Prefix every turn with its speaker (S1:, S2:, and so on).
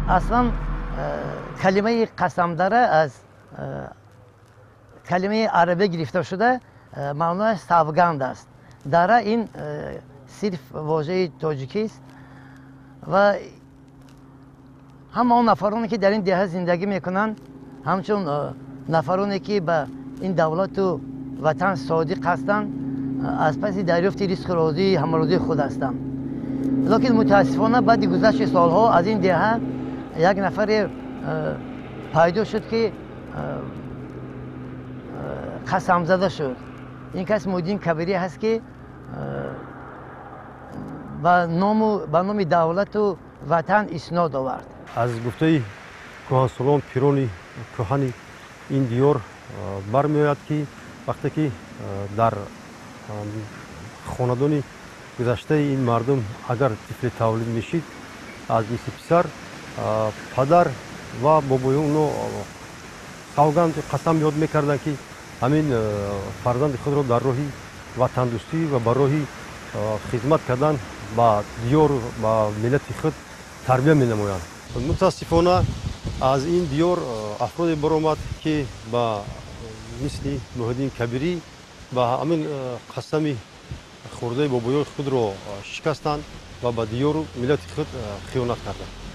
S1: اصلا کلمه قسمداره از کلمه عربی گرفته شده، معناش سوگند است. داره این صرف واژه تاجیکی است و همه اون نفرانی که در این دهه زندگی میکنن، همچون نفرانی که به این دولت و وطن صادق هستند، از پس دریافت ریسک روزی همراهی خود هستند. لیکن متاسفانه بعد گذشت سالها از این دهه یک نفر پیدا شد که قسم زده شد. این کس محیدین کبیری هست که به نام دولت و وطن اسناد آورد.
S2: از گفته کهنسالان پیران کهن این دیار برمیآید که وقتی که در خاندان گذشته این مردم اگر طفل تولید میشید، از مثل پسر پدر و بابایان اونو سوگند قسم یاد میکردن که همین فرزند خود را در راه وطن دوستی و بر راه خدمت کردن با دیار و ملت خود تربیت مینمایند. متاسفانه از این دیار افراد برآمد که با مثل محیدین کبیری با همین قسم خورده بابایان خود را شکستند و با دیار و ملت خود خیانت کردند.